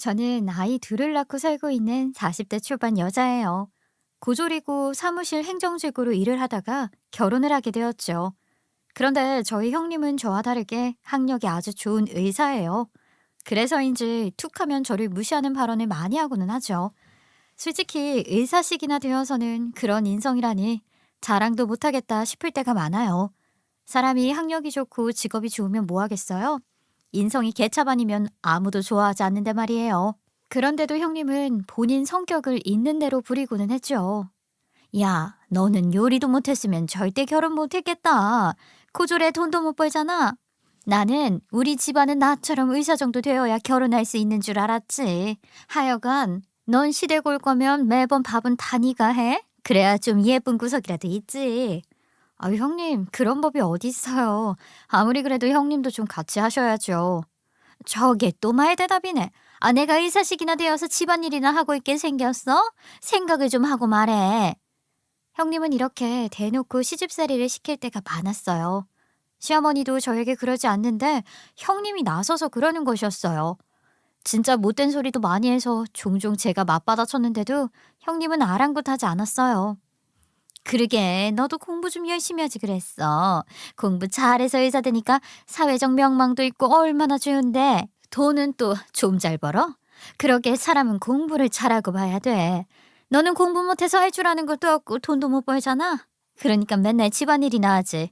저는 아이 둘을 낳고 살고 있는 40대 초반 여자예요. 고졸이고 사무실 행정직으로 일을 하다가 결혼을 하게 되었죠. 그런데 저희 형님은 저와 다르게 학력이 아주 좋은 의사예요. 그래서인지 툭 하면 저를 무시하는 발언을 많이 하고는 하죠. 솔직히 의사식이나 되어서는 그런 인성이라니 자랑도 못하겠다 싶을 때가 많아요. 사람이 학력이 좋고 직업이 좋으면 뭐 하겠어요? 인성이 개차반이면 아무도 좋아하지 않는데 말이에요. 그런데도 형님은 본인 성격을 있는 대로 부리고는 했죠. 야, 너는 요리도 못했으면 절대 결혼 못했겠다. 고졸에 돈도 못 벌잖아. 나는 우리 집안은 나처럼 의사 정도 되어야 결혼할 수 있는 줄 알았지. 하여간 넌 시댁 올 거면 매번 밥은 다 네가 해? 그래야 좀 예쁜 구석이라도 있지. 아유, 형님, 그런 법이 어디 있어요. 아무리 그래도 형님도 좀 같이 하셔야죠. 저게 또 말 대답이네. 아, 내가 의사식이나 되어서 집안일이나 하고 있게 생겼어? 생각을 좀 하고 말해. 형님은 이렇게 대놓고 시집살이를 시킬 때가 많았어요. 시어머니도 저에게 그러지 않는데 형님이 나서서 그러는 것이었어요. 진짜 못된 소리도 많이 해서 종종 제가 맞받아쳤는데도 형님은 아랑곳하지 않았어요. 그러게 너도 공부 좀 열심히 하지 그랬어. 공부 잘해서 의사 되니까 사회적 명망도 있고 얼마나 좋은데 돈은 또 좀 잘 벌어? 그러게 사람은 공부를 잘하고 봐야 돼. 너는 공부 못해서 할 줄 아는 것도 없고 돈도 못 벌잖아. 그러니까 맨날 집안일이나 하지.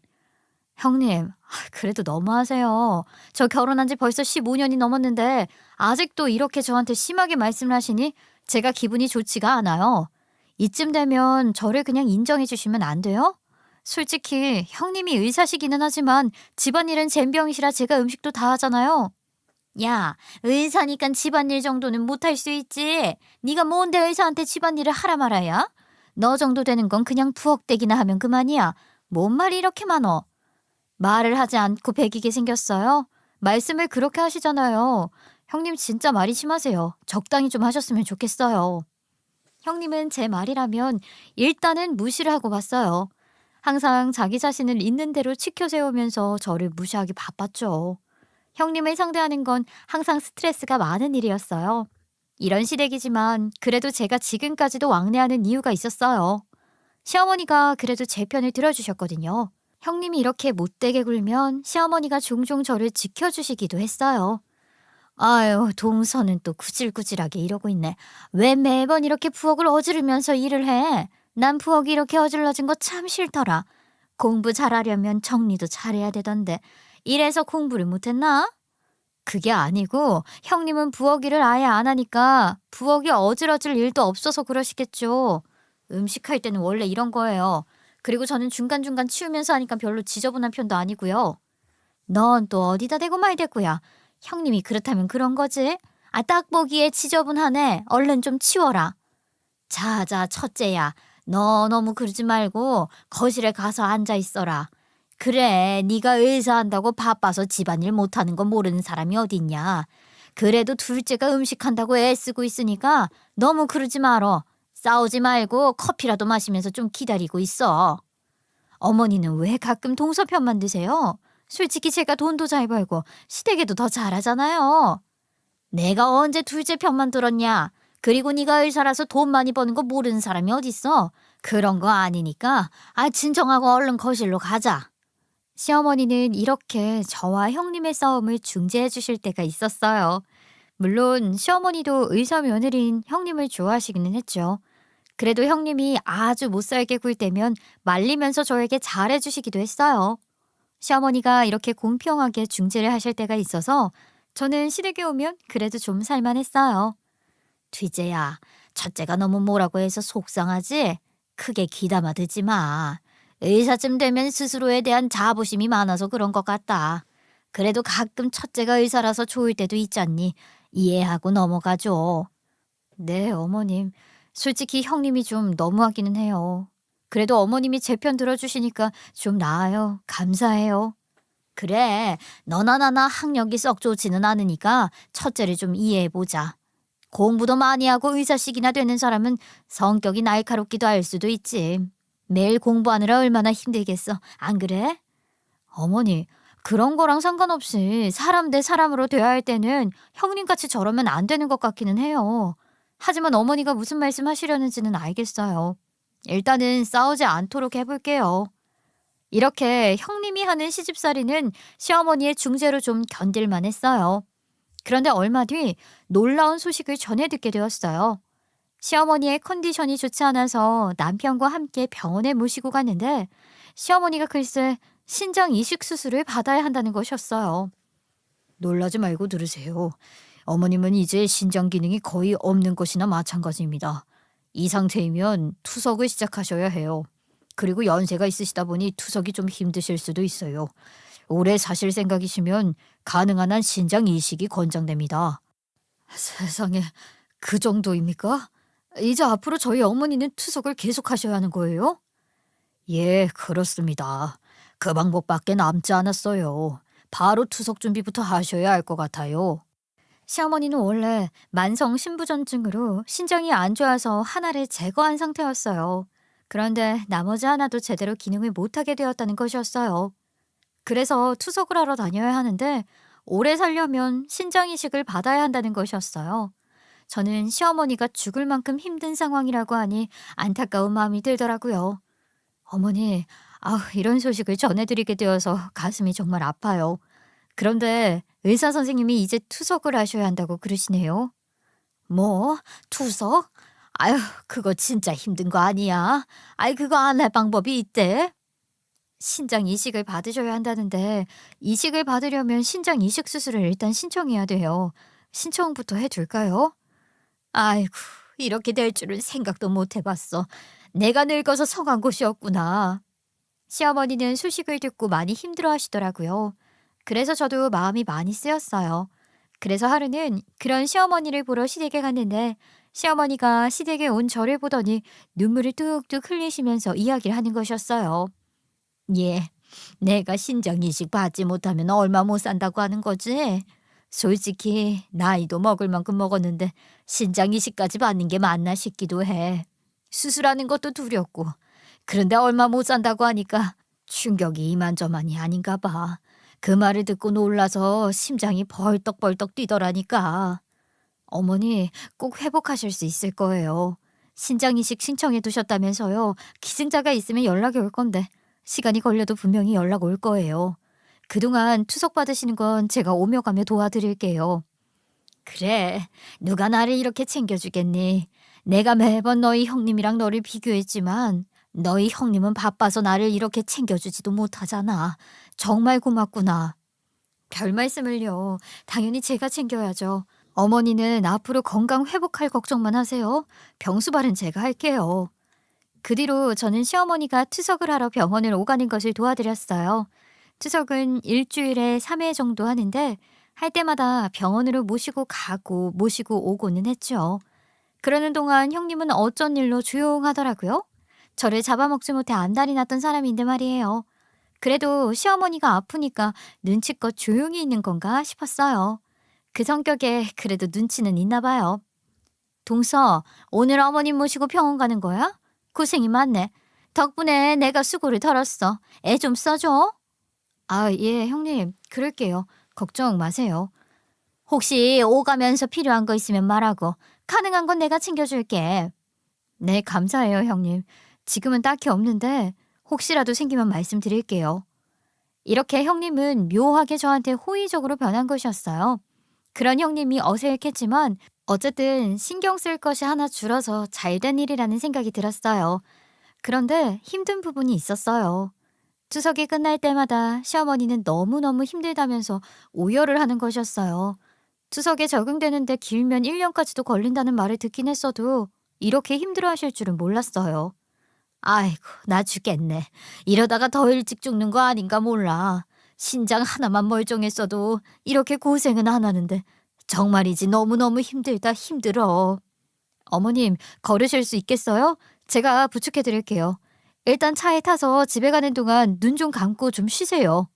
형님, 그래도 너무하세요. 저 결혼한 지 벌써 15년이 넘었는데 아직도 이렇게 저한테 심하게 말씀을 하시니 제가 기분이 좋지가 않아요. 이쯤 되면 저를 그냥 인정해 주시면 안 돼요? 솔직히 형님이 의사시기는 하지만 집안일은 젬병이시라 제가 음식도 다 하잖아요. 야, 의사니까 집안일 정도는 못할 수 있지. 네가 뭔데 의사한테 집안일을 하라 말아야? 너 정도 되는 건 그냥 부엌대기나 하면 그만이야. 뭔 말이 이렇게 많어? 말을 하지 않고 배기게 생겼어요? 말씀을 그렇게 하시잖아요. 형님 진짜 말이 심하세요. 적당히 좀 하셨으면 좋겠어요. 형님은 제 말이라면 일단은 무시를 하고 봤어요. 항상 자기 자신을 있는 대로 치켜 세우면서 저를 무시하기 바빴죠. 형님을 상대하는 건 항상 스트레스가 많은 일이었어요. 이런 시댁이지만 그래도 제가 지금까지도 왕래하는 이유가 있었어요. 시어머니가 그래도 제 편을 들어주셨거든요. 형님이 이렇게 못되게 굴면 시어머니가 종종 저를 지켜주시기도 했어요. 아유, 동서는 또 구질구질하게 이러고 있네. 왜 매번 이렇게 부엌을 어지르면서 일을 해? 난 부엌이 이렇게 어질러진 거 참 싫더라. 공부 잘하려면 정리도 잘해야 되던데. 이래서 공부를 못했나? 그게 아니고 형님은 부엌 일을 아예 안 하니까 부엌이 어질러질 일도 없어서 그러시겠죠. 음식할 때는 원래 이런 거예요. 그리고 저는 중간중간 치우면서 하니까 별로 지저분한 편도 아니고요. 넌 또 어디다 대고 말대꾸야. 형님이 그렇다면 그런 거지? 아, 딱 보기에 지저분하네. 얼른 좀 치워라. 자자, 첫째야. 너 너무 그러지 말고 거실에 가서 앉아 있어라. 그래, 네가 의사한다고 바빠서 집안일 못하는 거 모르는 사람이 어딨냐. 그래도 둘째가 음식한다고 애쓰고 있으니까 너무 그러지 말어. 싸우지 말고 커피라도 마시면서 좀 기다리고 있어. 어머니는 왜 가끔 동서편만 드세요? 솔직히 제가 돈도 잘 벌고 시댁에도 더 잘하잖아요. 내가 언제 둘째 편만 들었냐? 그리고 네가 의사라서 돈 많이 버는 거 모르는 사람이 어딨어? 그런 거 아니니까 진정하고 얼른 거실로 가자. 시어머니는 이렇게 저와 형님의 싸움을 중재해 주실 때가 있었어요. 물론 시어머니도 의사 며느리인 형님을 좋아하시기는 했죠. 그래도 형님이 아주 못살게 굴 때면 말리면서 저에게 잘해 주시기도 했어요. 시어머니가 이렇게 공평하게 중재를 하실 때가 있어서 저는 시댁에 오면 그래도 좀 살만했어요. 뒤재야, 첫째가 너무 뭐라고 해서 속상하지? 크게 귀담아 듣지 마. 의사쯤 되면 스스로에 대한 자부심이 많아서 그런 것 같다. 그래도 가끔 첫째가 의사라서 좋을 때도 있잖니. 이해하고 넘어가죠. 네, 어머님. 솔직히 형님이 좀 너무하기는 해요. 그래도 어머님이 제 편 들어주시니까 좀 나아요. 감사해요. 그래, 너나 나나 학력이 썩 좋지는 않으니까 첫째를 좀 이해해보자. 공부도 많이 하고 의사식이나 되는 사람은 성격이 날카롭기도 할 수도 있지. 매일 공부하느라 얼마나 힘들겠어. 안 그래? 어머니, 그런 거랑 상관없이 사람 대 사람으로 대화할 때는 형님같이 저러면 안 되는 것 같기는 해요. 하지만 어머니가 무슨 말씀 하시려는지는 알겠어요. 일단은 싸우지 않도록 해볼게요. 이렇게 형님이 하는 시집살이는 시어머니의 중재로 좀 견딜만 했어요. 그런데 얼마 뒤 놀라운 소식을 전해 듣게 되었어요. 시어머니의 컨디션이 좋지 않아서 남편과 함께 병원에 모시고 갔는데 시어머니가 글쎄 신장 이식 수술을 받아야 한다는 것이었어요. 놀라지 말고 들으세요. 어머님은 이제 신장 기능이 거의 없는 것이나 마찬가지입니다. 이 상태이면 투석을 시작하셔야 해요. 그리고 연세가 있으시다 보니 투석이 좀 힘드실 수도 있어요. 오래 사실 생각이시면 가능한 한 신장 이식이 권장됩니다. 세상에, 그 정도입니까? 이제 앞으로 저희 어머니는 투석을 계속하셔야 하는 거예요? 예, 그렇습니다. 그 방법밖에 남지 않았어요. 바로 투석 준비부터 하셔야 할 것 같아요. 시어머니는 원래 만성 신부전증으로 신장이 안 좋아서 하나를 제거한 상태였어요. 그런데 나머지 하나도 제대로 기능을 못하게 되었다는 것이었어요. 그래서 투석을 하러 다녀야 하는데 오래 살려면 신장 이식을 받아야 한다는 것이었어요. 저는 시어머니가 죽을 만큼 힘든 상황이라고 하니 안타까운 마음이 들더라고요. 어머니, 이런 소식을 전해드리게 되어서 가슴이 정말 아파요. 그런데 의사 선생님이 이제 투석을 하셔야 한다고 그러시네요. 뭐? 투석? 아휴, 그거 진짜 힘든 거 아니야? 그거 안 할 방법이 있대? 신장 이식을 받으셔야 한다는데 이식을 받으려면 신장 이식 수술을 일단 신청해야 돼요. 신청부터 해둘까요? 아이고, 이렇게 될 줄은 생각도 못 해봤어. 내가 늙어서 성한 곳이었구나. 시어머니는 소식을 듣고 많이 힘들어 하시더라고요. 그래서 저도 마음이 많이 쓰였어요. 그래서 하루는 그런 시어머니를 보러 시댁에 갔는데 시어머니가 시댁에 온 저를 보더니 눈물을 뚝뚝 흘리시면서 이야기를 하는 것이었어요. 예, 내가 신장 이식 받지 못하면 얼마 못 산다고 하는 거지? 솔직히 나이도 먹을 만큼 먹었는데 신장 이식까지 받는 게 맞나 싶기도 해. 수술하는 것도 두렵고. 그런데 얼마 못 산다고 하니까 충격이 이만저만이 아닌가 봐. 그 말을 듣고 놀라서 심장이 벌떡벌떡 뛰더라니까. 어머니 꼭 회복하실 수 있을 거예요. 신장 이식 신청해 두셨다면서요. 기증자가 있으면 연락이 올 건데 시간이 걸려도 분명히 연락 올 거예요. 그동안 투석 받으시는 건 제가 오며 가며 도와드릴게요. 그래, 누가 나를 이렇게 챙겨주겠니? 내가 매번 너희 형님이랑 너를 비교했지만 너희 형님은 바빠서 나를 이렇게 챙겨주지도 못하잖아. 정말 고맙구나. 별 말씀을요. 당연히 제가 챙겨야죠. 어머니는 앞으로 건강 회복할 걱정만 하세요. 병수발은 제가 할게요. 그 뒤로 저는 시어머니가 투석을 하러 병원을 오가는 것을 도와드렸어요. 투석은 일주일에 3회 정도 하는데 할 때마다 병원으로 모시고 가고 모시고 오고는 했죠. 그러는 동안 형님은 어쩐 일로 조용하더라고요. 저를 잡아먹지 못해 안달이 났던 사람인데 말이에요. 그래도 시어머니가 아프니까 눈치껏 조용히 있는 건가 싶었어요. 그 성격에 그래도 눈치는 있나 봐요. 동서, 오늘 어머님 모시고 병원 가는 거야? 고생이 많네. 덕분에 내가 수고를 덜었어. 애 좀 써줘. 예, 형님. 그럴게요. 걱정 마세요. 혹시 오가면서 필요한 거 있으면 말하고 가능한 건 내가 챙겨줄게. 네, 감사해요, 형님. 지금은 딱히 없는데 혹시라도 생기면 말씀드릴게요. 이렇게 형님은 묘하게 저한테 호의적으로 변한 것이었어요. 그런 형님이 어색했지만 어쨌든 신경 쓸 것이 하나 줄어서 잘된 일이라는 생각이 들었어요. 그런데 힘든 부분이 있었어요. 추석이 끝날 때마다 시어머니는 너무너무 힘들다면서 오열을 하는 것이었어요. 추석에 적응되는데 길면 1년까지도 걸린다는 말을 듣긴 했어도 이렇게 힘들어하실 줄은 몰랐어요. 아이고, 나 죽겠네. 이러다가 더 일찍 죽는 거 아닌가 몰라. 신장 하나만 멀쩡했어도 이렇게 고생은 안 하는데 정말이지 너무너무 힘들다 힘들어. 어머님, 걸으실 수 있겠어요? 제가 부축해 드릴게요. 일단 차에 타서 집에 가는 동안 눈 좀 감고 좀 쉬세요.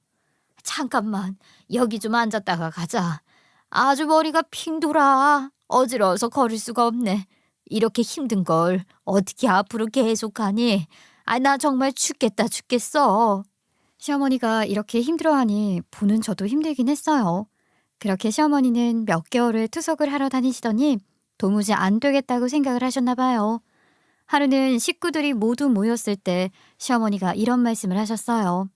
잠깐만, 여기 좀 앉았다가 가자. 아주 머리가 핑 돌아. 어지러워서 걸을 수가 없네. 이렇게 힘든 걸 어떻게 앞으로 계속하니? 나 정말 죽겠다 죽겠어. 시어머니가 이렇게 힘들어하니 보는 저도 힘들긴 했어요. 그렇게 시어머니는 몇 개월을 투석을 하러 다니시더니 도무지 안 되겠다고 생각을 하셨나 봐요. 하루는 식구들이 모두 모였을 때 시어머니가 이런 말씀을 하셨어요.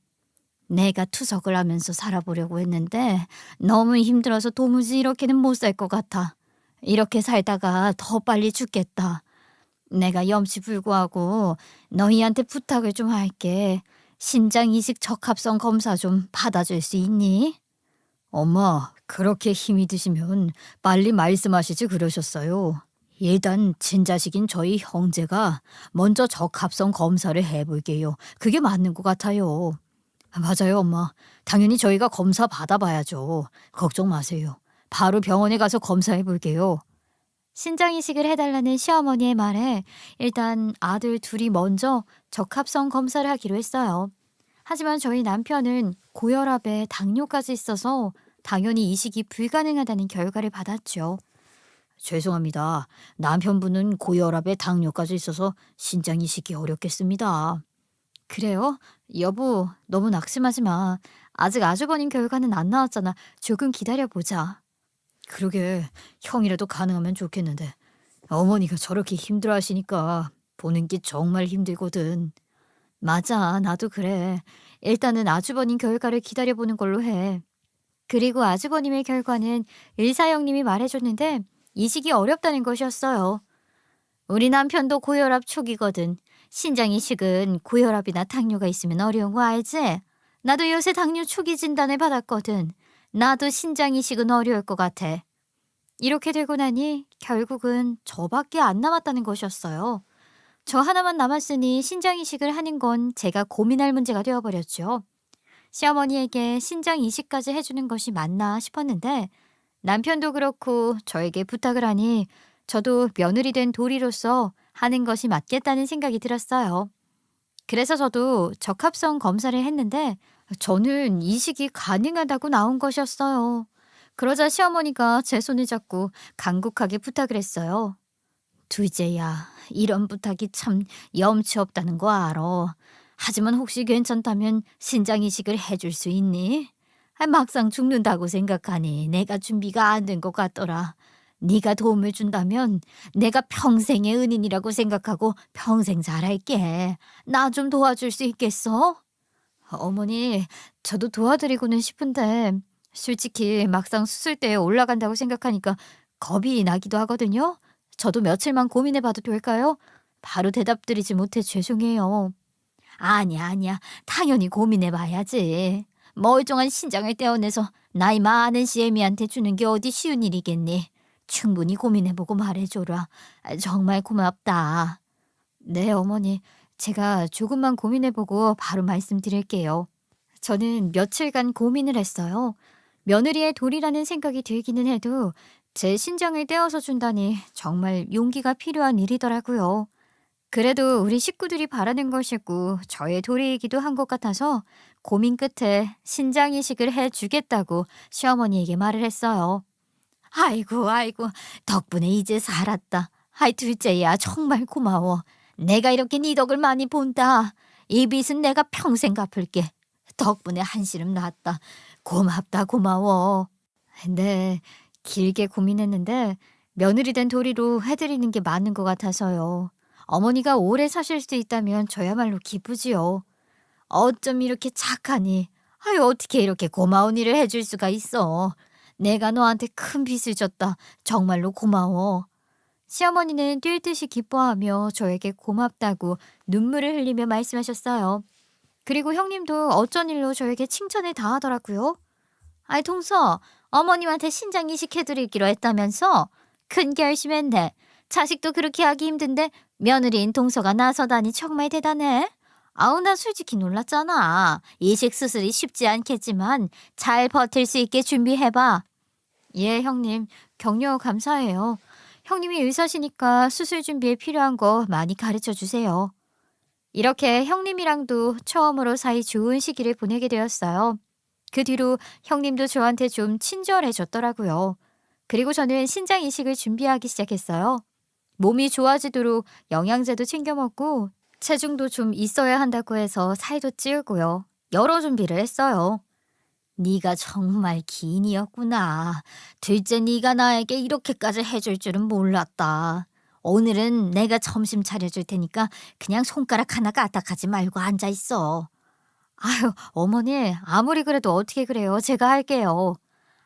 내가 투석을 하면서 살아보려고 했는데 너무 힘들어서 도무지 이렇게는 못 살 것 같아. 이렇게 살다가 더 빨리 죽겠다. 내가 염치불구하고 너희한테 부탁을 좀 할게. 신장 이식 적합성 검사 좀 받아줄 수 있니? 엄마, 그렇게 힘이 드시면 빨리 말씀하시지 그러셨어요. 일단 친자식인 저희 형제가 먼저 적합성 검사를 해볼게요. 그게 맞는 것 같아요. 맞아요, 엄마. 당연히 저희가 검사 받아봐야죠. 걱정 마세요. 바로 병원에 가서 검사해 볼게요. 신장 이식을 해달라는 시어머니의 말에 일단 아들 둘이 먼저 적합성 검사를 하기로 했어요. 하지만 저희 남편은 고혈압에 당뇨까지 있어서 당연히 이식이 불가능하다는 결과를 받았죠. 죄송합니다. 남편분은 고혈압에 당뇨까지 있어서 신장 이식이 어렵겠습니다. 그래요? 여보, 너무 낙심하지 마. 아직 아주버님 결과는 안 나왔잖아. 조금 기다려보자. 그러게, 형이라도 가능하면 좋겠는데. 어머니가 저렇게 힘들어 하시니까 보는 게 정말 힘들거든. 맞아, 나도 그래. 일단은 아주버님 결과를 기다려보는 걸로 해. 그리고 아주버님의 결과는 의사 형님이 말해줬는데 이식이 어렵다는 것이었어요. 우리 남편도 고혈압 초기거든. 신장 이식은 고혈압이나 당뇨가 있으면 어려운 거 알지? 나도 요새 당뇨 초기 진단을 받았거든. 나도 신장 이식은 어려울 것 같아. 이렇게 되고 나니 결국은 저밖에 안 남았다는 것이었어요. 저 하나만 남았으니 신장 이식을 하는 건 제가 고민할 문제가 되어버렸죠. 시어머니에게 신장 이식까지 해주는 것이 맞나 싶었는데 남편도 그렇고 저에게 부탁을 하니 저도 며느리 된 도리로서 하는 것이 맞겠다는 생각이 들었어요. 그래서 저도 적합성 검사를 했는데 저는 이식이 가능하다고 나온 것이었어요. 그러자 시어머니가 제 손을 잡고 간곡하게 부탁을 했어요. 둘째야, 이런 부탁이 참 염치 없다는 거 알아. 하지만 혹시 괜찮다면 신장 이식을 해줄 수 있니? 막상 죽는다고 생각하니 내가 준비가 안 된 것 같더라. 네가 도움을 준다면 내가 평생의 은인이라고 생각하고 평생 잘할게. 나 좀 도와줄 수 있겠어? 어머니, 저도 도와드리고는 싶은데 솔직히 막상 수술대에 올라간다고 생각하니까 겁이 나기도 하거든요. 저도 며칠만 고민해 봐도 될까요? 바로 대답드리지 못해 죄송해요. 아니야, 아니야. 당연히 고민해 봐야지. 멀쩡한 신장을 떼어내서 나이 많은 시애미한테 주는 게 어디 쉬운 일이겠니? 충분히 고민해보고 말해줘라. 정말 고맙다. 네, 어머니. 제가 조금만 고민해보고 바로 말씀드릴게요. 저는 며칠간 고민을 했어요. 며느리의 도리라는 생각이 들기는 해도 제 신장을 떼어서 준다니 정말 용기가 필요한 일이더라고요. 그래도 우리 식구들이 바라는 것이고 저의 도리이기도 한 것 같아서 고민 끝에 신장 이식을 해주겠다고 시어머니에게 말을 했어요. 아이고, 아이고, 덕분에 이제 살았다. 아이, 둘째야, 정말 고마워. 내가 이렇게 네 덕을 많이 본다. 이 빚은 내가 평생 갚을게. 덕분에 한시름 났다. 고맙다, 고마워. 네, 길게 고민했는데 며느리 된 도리로 해드리는 게 맞는 것 같아서요. 어머니가 오래 사실 수 있다면 저야말로 기쁘지요. 어쩜 이렇게 착하니? 아유, 어떻게 이렇게 고마운 일을 해줄 수가 있어. 내가 너한테 큰 빚을 졌다. 정말로 고마워. 시어머니는 뛸 듯이 기뻐하며 저에게 고맙다고 눈물을 흘리며 말씀하셨어요. 그리고 형님도 어쩐 일로 저에게 칭찬을 다 하더라고요. 아이, 동서, 어머님한테 신장 이식해드리기로 했다면서? 큰 결심했네. 자식도 그렇게 하기 힘든데 며느리인 동서가 나서다니 정말 대단해. 아우, 나 솔직히 놀랐잖아. 이식 수술이 쉽지 않겠지만 잘 버틸 수 있게 준비해봐. 예, 형님. 격려 감사해요. 형님이 의사시니까 수술 준비에 필요한 거 많이 가르쳐 주세요. 이렇게 형님이랑도 처음으로 사이 좋은 시기를 보내게 되었어요. 그 뒤로 형님도 저한테 좀 친절해졌더라고요. 그리고 저는 신장 이식을 준비하기 시작했어요. 몸이 좋아지도록 영양제도 챙겨 먹고 체중도 좀 있어야 한다고 해서 살도 찌우고요. 여러 준비를 했어요. 네가 정말 기인이었구나. 둘째 네가 나에게 이렇게까지 해줄 줄은 몰랐다. 오늘은 내가 점심 차려줄 테니까 그냥 손가락 하나 까딱하지 말고 앉아 있어. 아유, 어머니, 아무리 그래도 어떻게 그래요? 제가 할게요.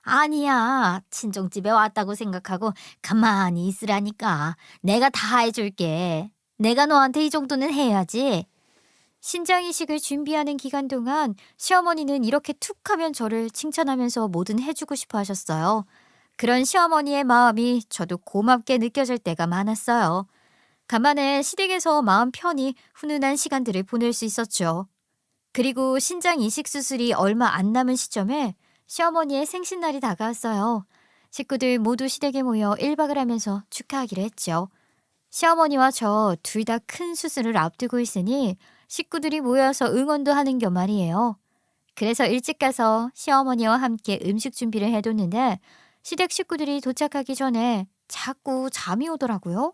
아니야. 친정집에 왔다고 생각하고 가만히 있으라니까. 내가 다 해줄게. 내가 너한테 이 정도는 해야지. 신장 이식을 준비하는 기간 동안 시어머니는 이렇게 툭 하면 저를 칭찬하면서 뭐든 해주고 싶어 하셨어요. 그런 시어머니의 마음이 저도 고맙게 느껴질 때가 많았어요. 간만에 시댁에서 마음 편히 훈훈한 시간들을 보낼 수 있었죠. 그리고 신장 이식 수술이 얼마 안 남은 시점에 시어머니의 생신날이 다가왔어요. 식구들 모두 시댁에 모여 1박을 하면서 축하하기로 했죠. 시어머니와 저 둘 다 큰 수술을 앞두고 있으니 식구들이 모여서 응원도 하는 겸 말이에요. 그래서 일찍 가서 시어머니와 함께 음식 준비를 해뒀는데 시댁 식구들이 도착하기 전에 자꾸 잠이 오더라고요.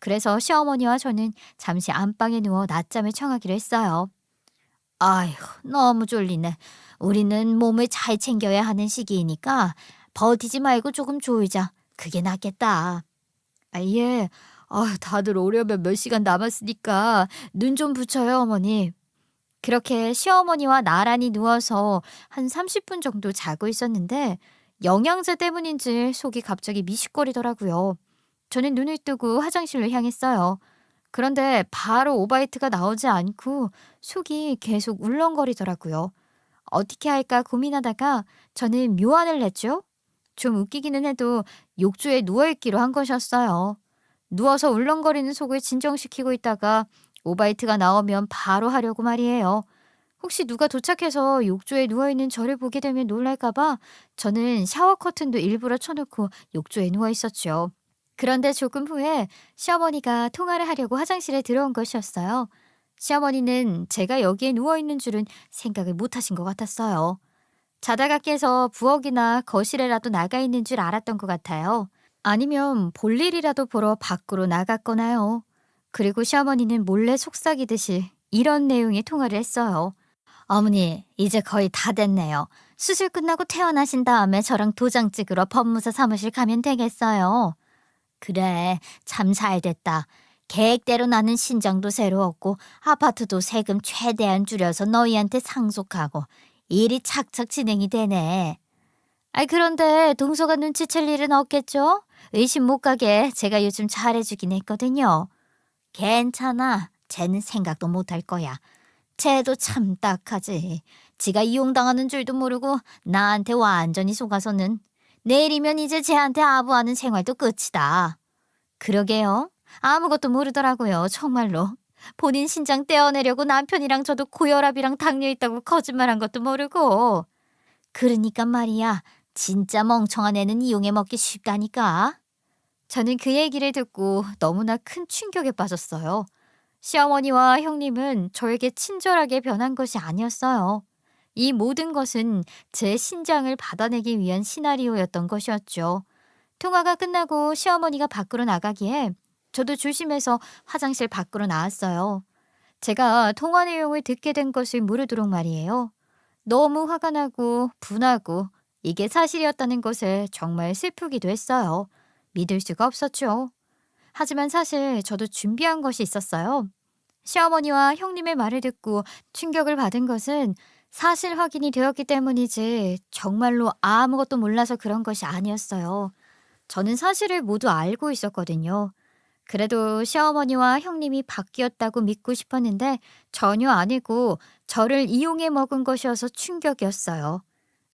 그래서 시어머니와 저는 잠시 안방에 누워 낮잠을 청하기로 했어요. 아휴, 너무 졸리네. 우리는 몸을 잘 챙겨야 하는 시기이니까 버티지 말고 조금 졸자. 그게 낫겠다. 아, 예. 다들 오려면 몇 시간 남았으니까 눈 좀 붙여요, 어머니. 그렇게 시어머니와 나란히 누워서 한 30분 정도 자고 있었는데 영양제 때문인지 속이 갑자기 미식거리더라고요. 저는 눈을 뜨고 화장실로 향했어요. 그런데 바로 오바이트가 나오지 않고 속이 계속 울렁거리더라고요. 어떻게 할까 고민하다가 저는 묘안을 냈죠. 좀 웃기기는 해도 욕조에 누워있기로 한 것이었어요. 누워서 울렁거리는 속을 진정시키고 있다가 오바이트가 나오면 바로 하려고 말이에요. 혹시 누가 도착해서 욕조에 누워있는 저를 보게 되면 놀랄까봐 저는 샤워 커튼도 일부러 쳐놓고 욕조에 누워있었죠. 그런데 조금 후에 시어머니가 통화를 하려고 화장실에 들어온 것이었어요. 시어머니는 제가 여기에 누워있는 줄은 생각을 못 하신 것 같았어요. 자다가 깨서 부엌이나 거실에라도 나가 있는 줄 알았던 것 같아요. 아니면 볼일이라도 보러 밖으로 나갔거나요. 그리고 시어머니는 몰래 속삭이듯이 이런 내용의 통화를 했어요. 어머니, 이제 거의 다 됐네요. 수술 끝나고 퇴원하신 다음에 저랑 도장 찍으러 법무사 사무실 가면 되겠어요. 그래, 참 잘 됐다. 계획대로 나는 신장도 새로 얻고 아파트도 세금 최대한 줄여서 너희한테 상속하고 일이 착착 진행이 되네. 그런데 동서가 눈치챌 일은 없겠죠? 의심 못 가게 제가 요즘 잘해주긴 했거든요. 괜찮아. 쟤는 생각도 못 할 거야. 쟤도 참 딱하지. 지가 이용당하는 줄도 모르고 나한테 완전히 속아서는 내일이면 이제 쟤한테 아부하는 생활도 끝이다. 그러게요. 아무것도 모르더라고요. 정말로. 본인 신장 떼어내려고 남편이랑 저도 고혈압이랑 당뇨 있다고 거짓말한 것도 모르고. 그러니까 말이야. 진짜 멍청한 애는 이용해 먹기 쉽다니까. 저는 그 얘기를 듣고 너무나 큰 충격에 빠졌어요. 시어머니와 형님은 저에게 친절하게 변한 것이 아니었어요. 이 모든 것은 제 신장을 받아내기 위한 시나리오였던 것이었죠. 통화가 끝나고 시어머니가 밖으로 나가기에 저도 조심해서 화장실 밖으로 나왔어요. 제가 통화 내용을 듣게 된 것을 모르도록 말이에요. 너무 화가 나고 분하고 이게 사실이었다는 것에 정말 슬프기도 했어요. 믿을 수가 없었죠. 하지만 사실 저도 준비한 것이 있었어요. 시어머니와 형님의 말을 듣고 충격을 받은 것은 사실 확인이 되었기 때문이지 정말로 아무것도 몰라서 그런 것이 아니었어요. 저는 사실을 모두 알고 있었거든요. 그래도 시어머니와 형님이 바뀌었다고 믿고 싶었는데 전혀 아니고 저를 이용해 먹은 것이어서 충격이었어요.